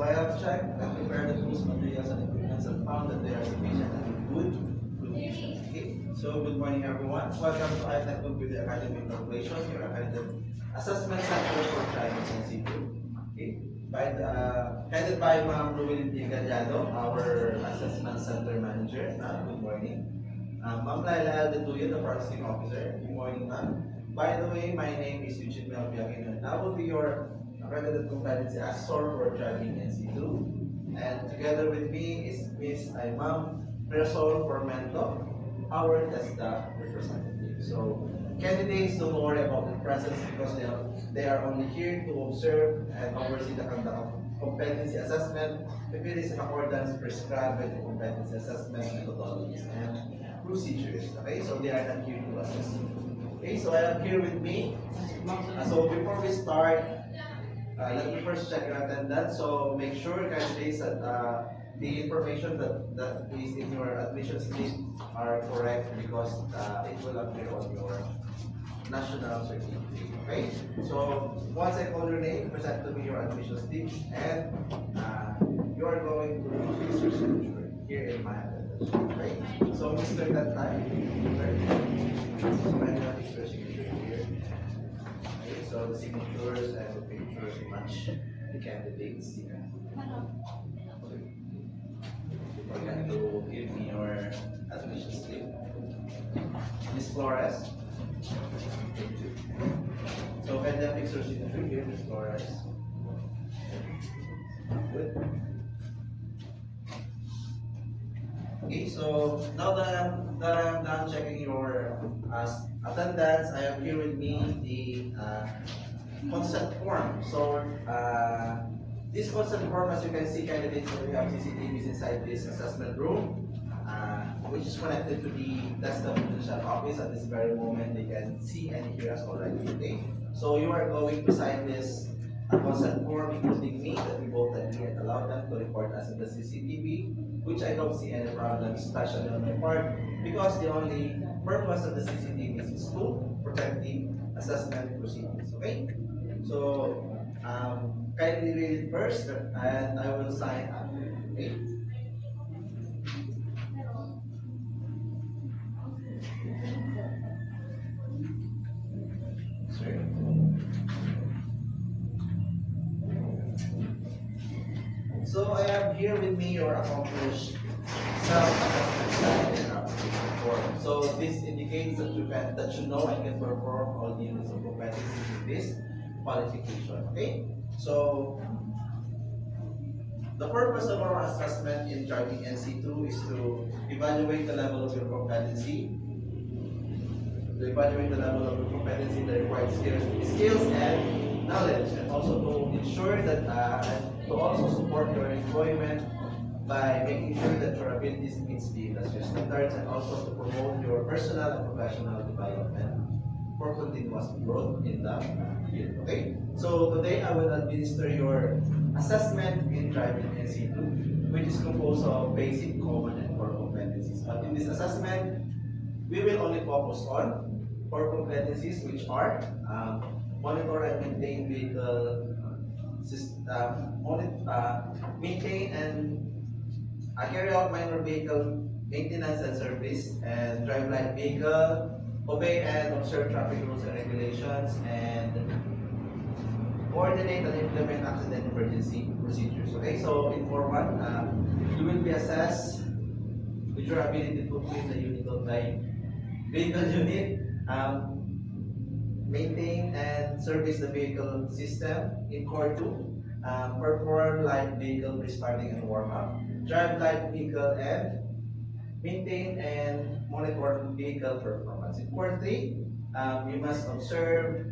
I have checked and prepared the tools, materials, and equipment and found that they are sufficient and in good condition. Okay, so good morning everyone. Welcome to iTech Computer Academy Corporation, your academic assessment center for Chinese Institute. Okay, headed by Ma'am Ruelin P. Gallado, our assessment center manager. Good morning. Ma'am Laila Aldetuyo, the processing officer. Good morning, ma'am. By the way, my name is Eugene Melpiakin, and I will be your accredited competency assessor for driving NC2. And together with me is Miss Imam Resol Formento, our TESDA representative. So candidates, don't worry about the presence because they are only here to observe and oversee the conduct of competency assessment if it is in accordance prescribed by the competency assessment methodologies and procedures. Okay, so they are not here to assess. Okay, so I am here with me. So before we start, let me first check your attendance. So make sure, candidates, that the information that is in your admission slip are correct because it will appear on your national certificate. Okay. So once I call your name, present to me your admission slip, and you are going to fix your signature here in my attendance. Okay. So Mr. That time, so I'm gonna fix your signature here. Okay, so the signatures and the pictures match the candidates here. Forget to give me your admission slip. Miss Flores. So can you fix your signature here, Miss Flores? Good. Okay, so now that I'm done checking your attendance, I have here with me the consent form. So this consent form, as you can see, candidates, we have CCTVs inside this assessment room, which is connected to the desktop potential office. At this very moment, they can see and hear us already. Okay, so you are going to sign this consent form, including me, that we both agree and allow them to report us in the CCTV, which I don't see any problem, especially on my part, because the only purpose of the CCTV is to protect the assessment proceedings. Okay, so kindly read it first, and I will sign up. Okay. Sorry. So I have here with me your accomplished self-assessment form. So this indicates that you know and can perform all the units of competencies in this qualification. Okay. So the purpose of our assessment in driving NC2 is to evaluate the level of your competency, the required skills and knowledge, and also to ensure that to also support your employment by making sure that your abilities meets the industry standards, and also to promote your personal and professional development for continuous growth in the field. Okay, so today I will administer your assessment in driving NC2, which is composed of basic, common, and core competencies. But in this assessment, we will only focus on core competencies, which are monitor and maintain vehicle system, maintain and carry out minor vehicle maintenance and service, and drive light vehicle, obey and observe traffic rules and regulations, and coordinate and implement accident emergency procedures. Okay, so in 4.1, you will be assessed with your ability to complete the unit of light vehicle unit, maintain and service the vehicle system. In core 2, perform light vehicle restarting and warm up, drive light vehicle, and maintain and monitor vehicle performance. In core 3, you must observe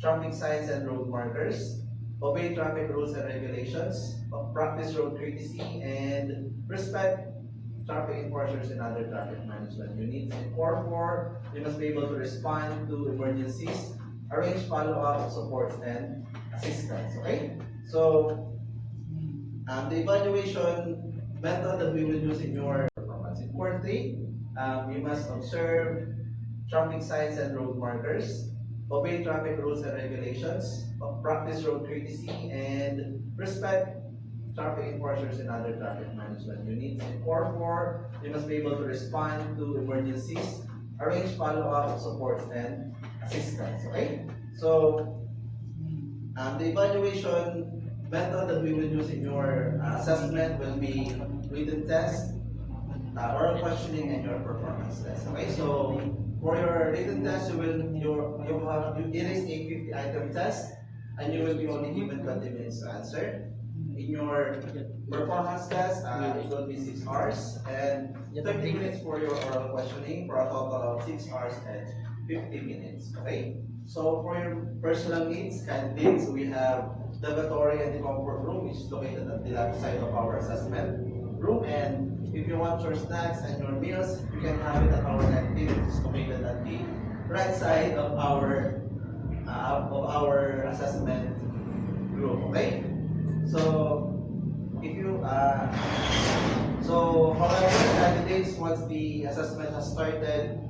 traffic signs and road markers, obey traffic rules and regulations, practice road courtesy, and respect traffic enforcers and other traffic management units. In core 4, you must be able to respond to emergencies, arrange follow-up, support, and assistance. Okay? So, the evaluation method that we will use in your performance. In core 3, you must observe traffic signs and road markers, obey traffic rules and regulations, practice road courtesy, and respect traffic enforcers and other traffic management units. And core 4, you must be able to respond to emergencies, arrange follow-up, support, and assistance. Okay? So, the evaluation method that we will use in your assessment will be written test, oral questioning, and your performance test. Okay, so for your written test, it is a 50-item test, and you will be only given 20 minutes to answer. In your performance test, it will be 6 hours, and 30 minutes for your oral questioning, for a total of 6 hours and 50 minutes. Okay, so for your personal needs, candidates, we have lavatory and the comfort room, which is located at the left side of our assessment room. And if you want your snacks and your meals, you can have it at our canteen, which is located at the right side of our assessment room. Okay, so if you however, candidates, once the assessment has started,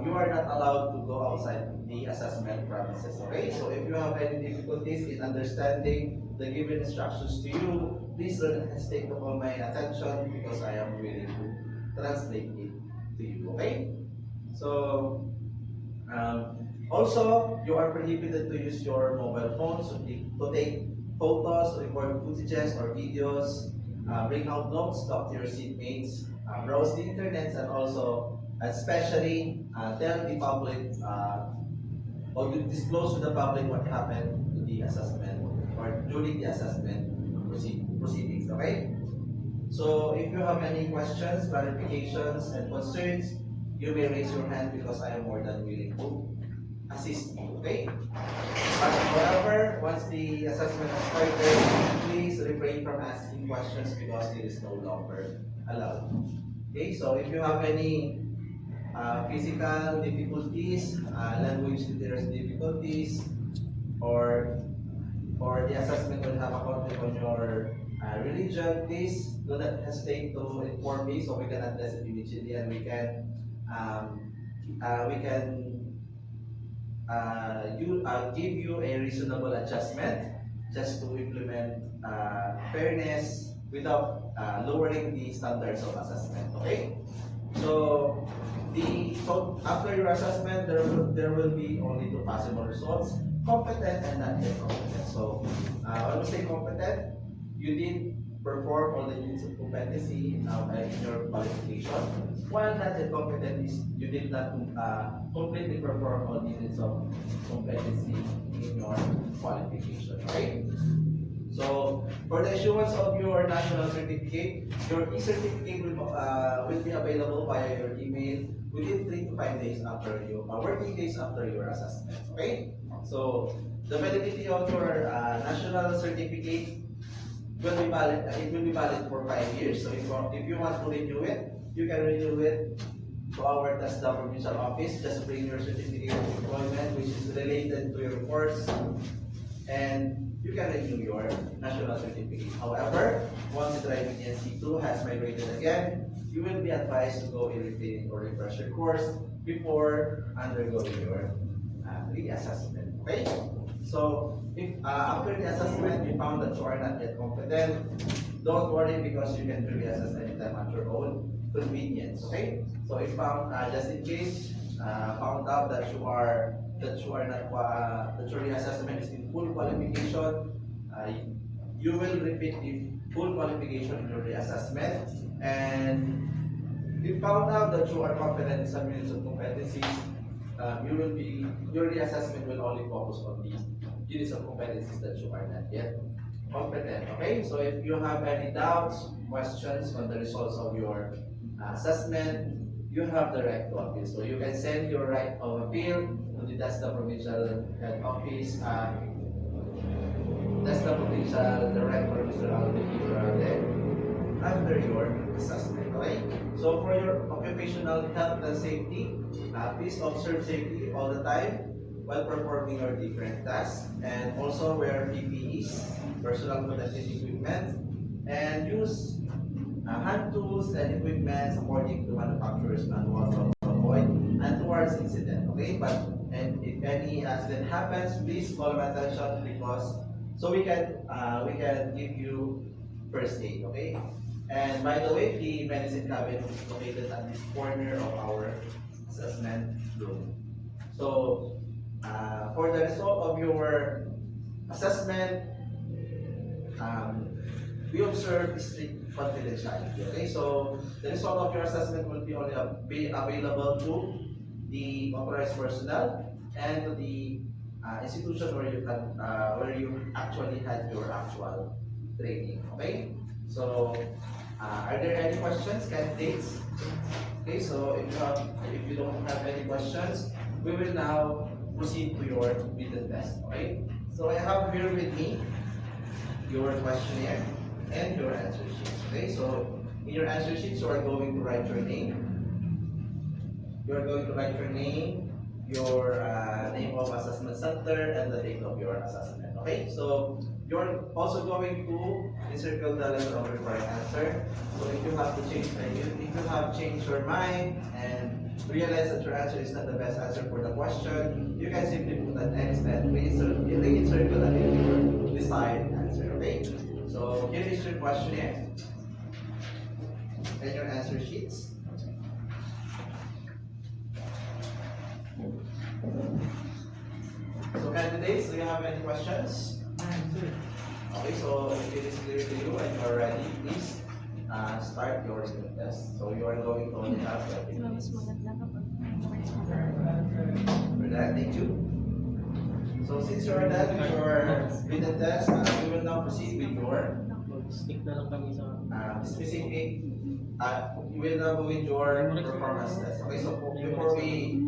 you are not allowed to go outside the assessment premises. Okay, so if you have any difficulties in understanding the given instructions to you, please don't hesitate to call my attention because I am willing to translate it to you. Okay, so also you are prohibited to use your mobile phones to take photos, record footages or videos, bring out notes, talk to your seatmates, browse the internet, and also especially tell the public or to disclose to the public what happened to the assessment or during the assessment proceedings. Okay? So if you have any questions, clarifications, and concerns, you may raise your hand because I am more than willing to assist you. Okay? But however, once the assessment has started, please refrain from asking questions because it is no longer allowed. Okay? So if you have any physical difficulties, language difficulties, or the assessment will have a content on your religion, please do not hesitate to inform me so we can address it immediately and we can give you a reasonable adjustment just to implement fairness without lowering the standards of assessment. Okay, so after your assessment, there will be only 2 possible results: competent and not yet competent. So when we say competent, you did perform all the units of competency in your qualification. While not yet competent is you did not completely perform all the units of competency in your qualification. Okay? So for the issuance of your national certificate, your e-certificate will be available via your email within 3 to 5 days after working days after your assessment. Okay? So the validity of your national certificate will be valid. It will be valid for 5 years. So if you want to renew it, you can renew it to our TESDA provincial office. Just bring your certificate of employment, which is related to your course, and you can renew your national certificate. However, once the driving NC2 has migrated again, you will be advised to go a retraining or refresher course before undergoing your reassessment. Okay? So if after the assessment you found that you are not yet competent, don't worry because you can reassess anytime at your own convenience. Okay? So if found just in case found out that your reassessment is in full qualification, you will repeat the full qualification in your reassessment. And if found out that you are competent in some units of competencies, your reassessment will only focus on the units of competencies that you are not yet competent. Okay, so if you have any doubts, questions on the results of your assessment, you have the right to appeal. So you can send your right of appeal to the TESDA Provincial Head Office. TESDA Provincial Director, Mr. Alvin Ibarra, after your assessment. Okay? So for your occupational health and safety, please observe safety all the time while performing your different tasks, and also wear PPEs, personal protective equipment, and use hand tools and equipment according to manufacturer's manual to avoid untoward incident. Okay, and if any accident happens, please call my attention because So we can give you first aid, okay? And by the way, the medicine cabinet is located at this corner of our assessment room. So for the result of your assessment, we observe strict confidentiality. Okay, so the result of your assessment will be only be available to the authorized personnel and to the institution where you actually had your actual training. Okay, so are there any questions, candidates? Okay, so if you don't have any questions, we will now proceed to your written test. Okay, so I have here with me your questionnaire and your answer sheets. Okay, so in your answer sheets, you are going to write your name. You are going to write your name, your name of assessment center, and the date of your assessment. Okay, so you're also going to encircle the letter of required answer. So if you have to change, if you have changed your mind and realize that your answer is not the best answer for the question, you can simply put an X and re-encircle until your desired answer. Okay, so here is your questionnaire and your answer sheets. So candidates, do you have any questions? Okay, so if it is clear to you and you are ready, please start your written test. So you are going to only have 30 minutes. For that, thank you. So since you are done with your written test, we will now proceed with your Stick na lang kami sa specific. You will now go with your performance test. Okay, so before we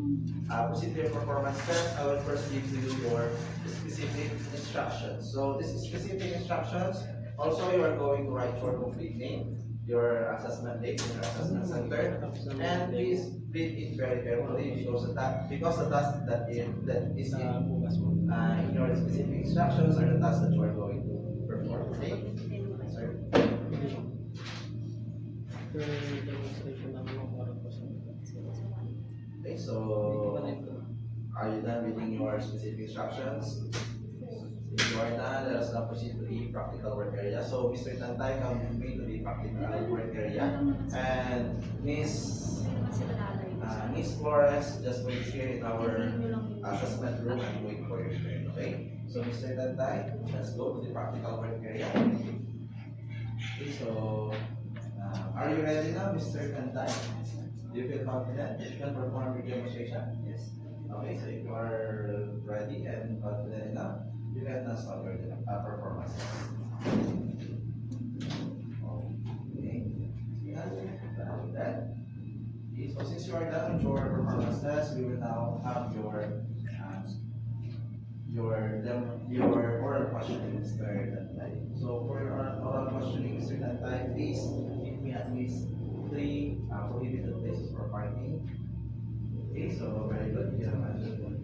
proceed to your performance test, I will first give you your specific instructions. So these specific instructions, also you are going to write your complete name, your assessment date, your assessment center, and please read it very carefully because the task that is in your specific instructions are the tasks that you are going to perform. Okay? Sir? demonstration ng mga oras ko sa Okay, so are you done reading your specific instructions? If you are done, let us now proceed to the practical work area. So Mr. Tantay, come with me to the practical work area. And Miss Flores, just wait here in our assessment room and wait for your turn. Okay? So Mr. Tantay, let's go to the practical work area. Okay, so are you ready now, Mr. Tantay? Do you feel confident that you can perform your demonstration? Yes. Okay, so if you are ready and confident enough, you can now start your performance. Okay. With that. Okay, so since you are done with your performance test, we will now have your oral questioning, Mr. Tantay. So for your oral questioning, Mr. Tantay, please give me at least 3 prohibited places for parking. Okay, so very good. You have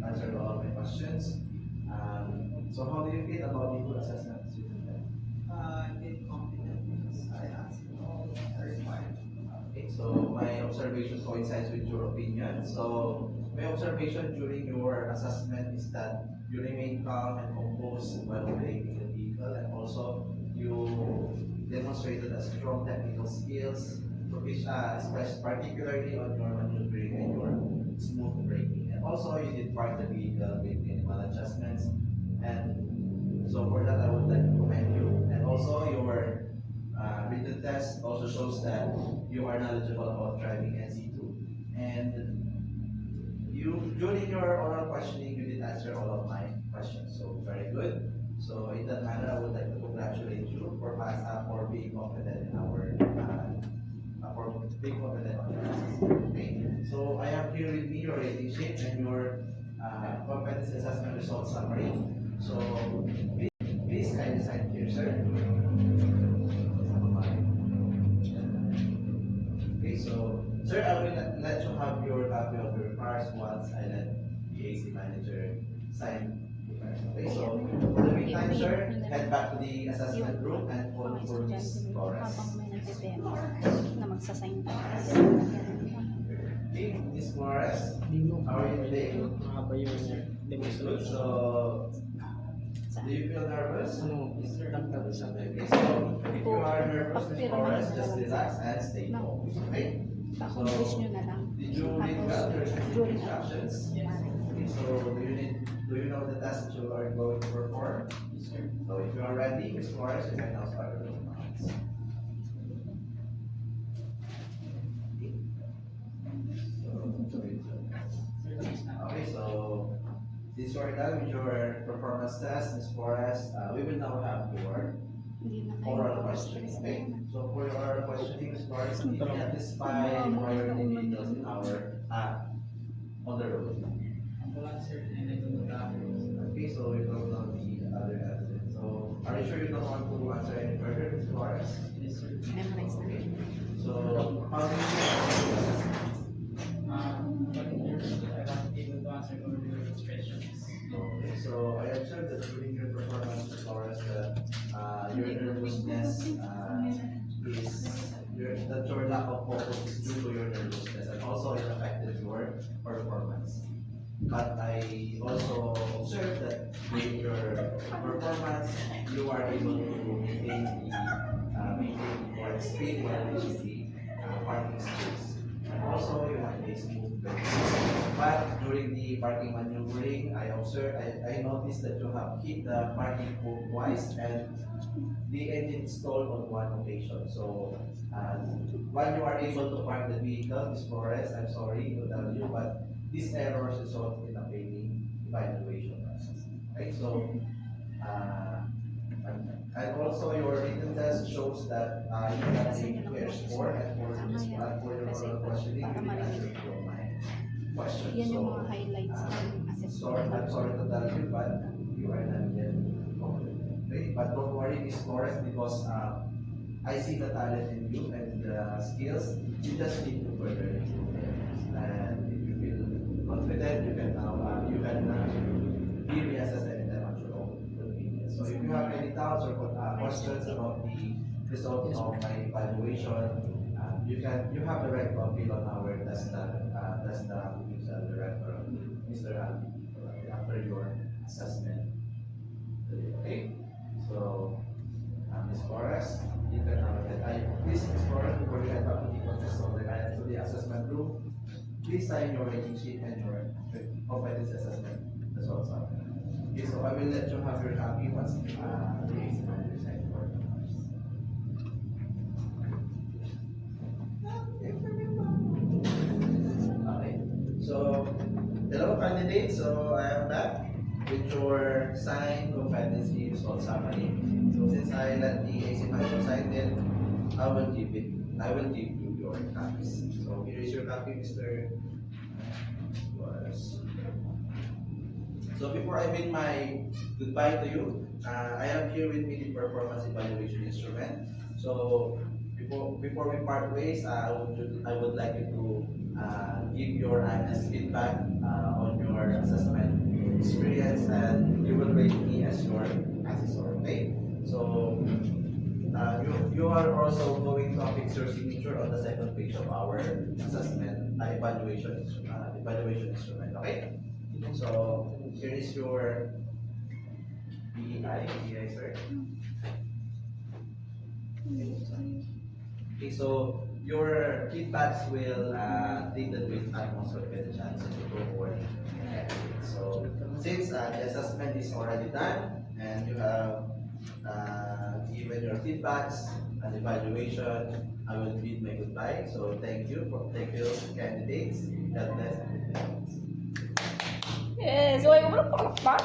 answered all of my questions. So how do you feel about the good assessment, Mr. Tantay? I feel confident because I answered all the required. Okay, so my observation coincides with your opinion. So my observation during your assessment is that you remain calm and composed while operating the vehicle, and also you demonstrated a strong technical skills, particularly on your maneuvering and your smooth braking. And also you did park the vehicle with minimal adjustments. And so for that, I would like to commend you. And also your written test also shows that you are knowledgeable about driving NC2. And during your oral questioning, you did answer all of my questions. So very good. So in that manner, I would like to congratulate you for being confident in our for being confident on your assessment. Okay. So I have here with me your rating sheet and your competency assessment results summary. So please kindly sign here, sir. Okay, so sir, I will let you have your copy of your cards once I let the AC manager sign. Okay, so for the meantime, sir, head back to the assessment room and hold for Miss Flores. Habang may nagpe-demo na magsasign ka. Okay, Miss Flores, Hindi mo how are you today? mahaba yung Good. demonstration. So Do you feel nervous? Ano, dagdag sa Okay, so if you are nervous, Miss Forrest, just relax and stay focused. Okay? Pa-accomplish nyo na lang. Did you read well your During instructions? Okay, so do you know the task that you are going to perform? So if you are ready, Miss Forrest, you can now start your performance. Okay, so since you are done with your performance test, Ms. Forrest, we will now have your Hindi na kayo oral questioning. Okay? So for your oral questioning, Ms. Forrest, you can satisfy priority details in our on the road. Okay, so we don't know the other evidence. So are you sure you don't want to answer any further, Ms. Forrest? Memorize na. So how do you Okay, so I observed that during your performance, Ms. Forrest, your nervousness that your lack of focus is due to your nervousness, and also it affected your performance. But I also observed that during your performance, you are able to maintain or explain well the parking space. And also you have a smooth brake. But during the parking maneuvering, I noticed that you have hit the parking pole twice and the engine stalled on one occasion. So while you are able to park the vehicle, Ms. Flores, I'm sorry to tell you, but these errors result in a failing evaluation process. Right? So and also your written test shows that you got a fair score, and for your oral questioning, you did answer to my question. Yan yung So mga highlights ng assessment. I'm sorry to tell you, but you are not yet confident. Okay? But don't worry, Miss Flores, because I see the talent in you and the skills. You just need to further improve them. And if you feel confident, you can now be reassessed anytime at your own convenience. So if you have any doubts or questions about the result of my evaluation, you have the right to appeal on our test director, Mr. Ali, after your assessment. Okay? So, Ms. Forrest, you can have please, Ms. Forrest, before you head back to the contest of the assessment room, please sign your rating sheet and your competence assessment results are. Okay, so I will let you have your copy once the exam manager signs for it. Okay, so hello candidates, so I am back with your signed competency result summary. So since I let the AC manager sign it, I will give you your copies. So here is your copy, Mr. Suarez. So before I bid my goodbye to you, I have here with me the performance evaluation instrument. So before we part ways, I would like you to give your honest feedback on your assessment experience, and you will rate me as your assessor. Okay? So you are also going to affix your signature on the second page of our assessment evaluation instrument. Okay? So here is your PEI, sir. Okay, so your feedbacks will treated with utmost confidentiality to go forward. So since the assessment is already done and you have given your feedbacks and evaluation, I will bid my goodbye. So thank you candidates. God bless. Yes, why mo pa?